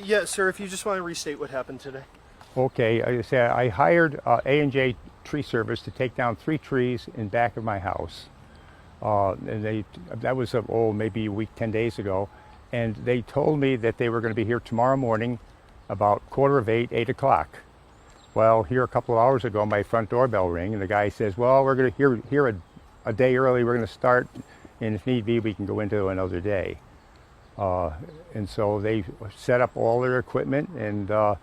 Yeah, sir, if you just want to restate what happened today. Okay, I hired A&J Tree Service to take down 3 trees in back of my house. And that was maybe a week, 10 days ago. And they told me that they were going to be here tomorrow morning about 7:45, 8 o'clock. Well, here a couple of hours ago, my front doorbell rang, and the guy says, well, we're going to here a day early, we're going to start, and if need be, we can go into another day. And so they set up all their equipment, and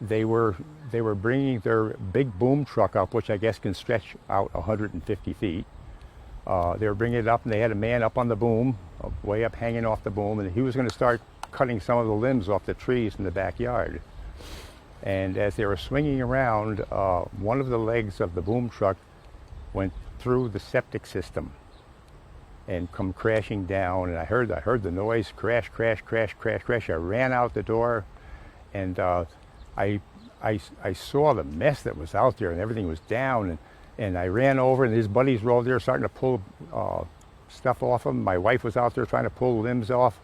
they were bringing their big boom truck up, which I guess can stretch out 150 feet. They were bringing it up, and they had a man up on the boom, way up hanging off the boom, and he was going to start cutting some of the limbs off the trees in the backyard. And as they were swinging around, one of the legs of the boom truck went through the septic system and come crashing down. And I heard the noise, crash, crash, crash, crash, crash. I ran out the door, and I saw the mess that was out there, and everything was down. And I ran over, and his buddies were over there starting to pull stuff off him. My wife was out there trying to pull limbs off.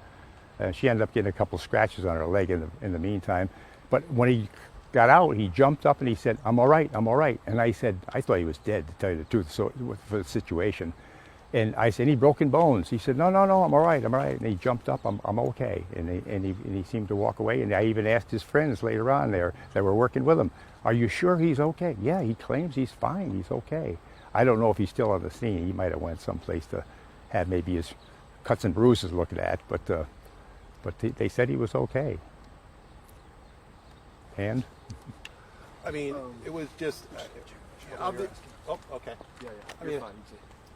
She ended up getting a couple scratches on her leg in the meantime. But when he got out, he jumped up and he said, I'm all right, I'm all right. And I said, I thought he was dead, to tell you the truth, so, for the situation. And I said, any broken bones? He said, no, I'm all right, I'm all right. And he jumped up, I'm okay. And he seemed to walk away. And I even asked his friends later on there that were working with him, are you sure he's okay? Yeah, he claims he's fine, he's okay. I don't know if he's still on the scene. He might have went someplace to have maybe his cuts and bruises looked at, but they said he was okay. And? I mean, it was just... okay. Yeah, I mean,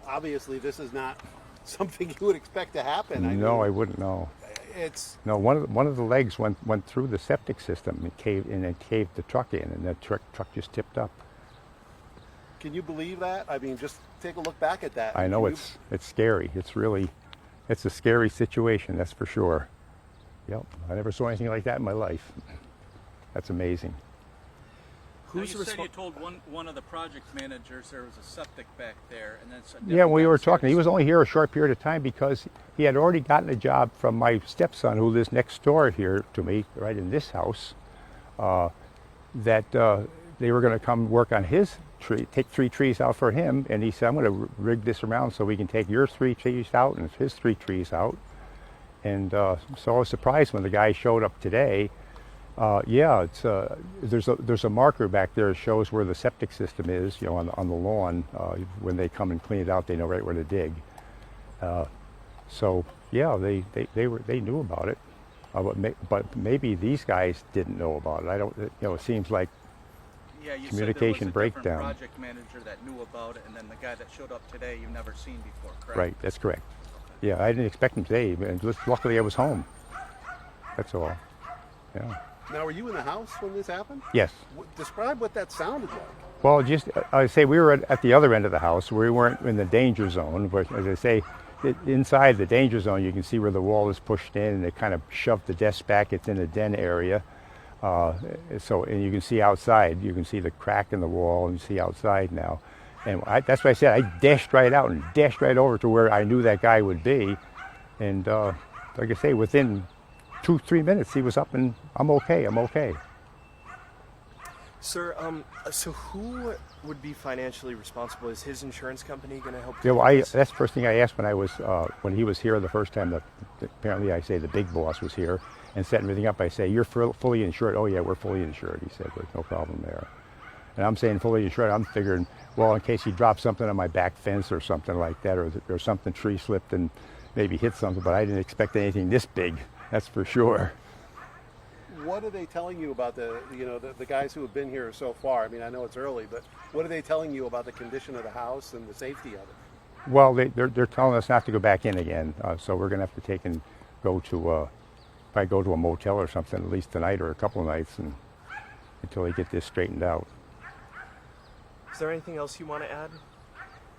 obviously, this is not something you would expect to happen. I wouldn't know. It's... No, one of the legs went through the septic system and caved the truck in, and the truck just tipped up. Can you believe that? I mean, just take a look back at that. I know it's scary. It's a scary situation, that's for sure. Yep, I never saw anything like that in my life. That's amazing. You said you told one of the project managers there was a septic back there, and then yeah, we were talking. He was only here a short period of time because he had already gotten a job from my stepson, who lives next door here to me, right in this house. That they were going to come work on his tree, take 3 trees out for him, and he said, "I'm going to rig this around so we can take your 3 trees out and his 3 trees out." And so I was surprised when the guy showed up today. Yeah, it's there's a marker back there that shows where the septic system is, on the lawn. When they come and clean it out, they know right where to dig. So yeah, they knew about it, but maybe these guys didn't know about it. I don't. It seems like communication breakdown. Project manager that knew about it, and then the guy that showed up today you've never seen before, correct? Right, that's correct. Okay. Yeah, I didn't expect him today, and luckily I was home. That's all. Yeah. Now, were you in the house when this happened? Yes. Describe what that sounded like. Well, I say we were at the other end of the house. We weren't in the danger zone, but as I say, inside the danger zone, you can see where the wall is pushed in, and they kind of shoved the desk back. It's in the den area. And you can see outside. You can see the crack in the wall, and you see outside now. And that's why I said I dashed right out and dashed right over to where I knew that guy would be. And like I say, within 2-3 minutes, he was up, and I'm okay. Sir, so who would be financially responsible? Is his insurance company going to help? Yeah, well, that's the first thing I asked when he was here the first time. Apparently, I say the big boss was here and set everything up. I say, you're fully insured. Oh yeah, we're fully insured. He said, there's no problem there. And I'm saying fully insured. I'm figuring, well, in case he dropped something on my back fence or something like that, or something, tree slipped and maybe hit something. But I didn't expect anything this big. That's for sure. What are they telling you about the guys who have been here so far? I mean, I know it's early, but what are they telling you about the condition of the house and the safety of it? Well, they're telling us not to go back in again. So we're going to have to probably go to a motel or something, at least tonight or a couple of nights, until they get this straightened out. Is there anything else you want to add?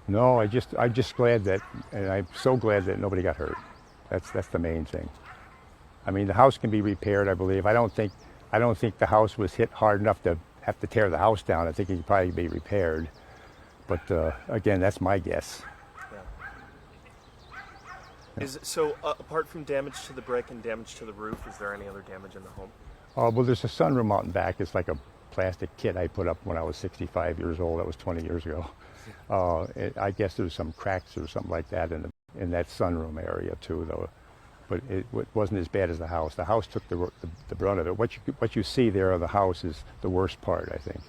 No, I'm just glad that, and I'm so glad that nobody got hurt. That's the main thing. I mean, the house can be repaired, I believe. I don't think the house was hit hard enough to have to tear the house down. I think it could probably be repaired. But again, that's my guess. Yeah. So apart from damage to the brick and damage to the roof, is there any other damage in the home? Well, there's a sunroom out in back. It's like a plastic kit I put up when I was 65 years old. That was 20 years ago. I guess there's some cracks or something like that in that sunroom area too, though. But it wasn't as bad as the house. The house took the brunt of it. What you see there of the house is the worst part, I think.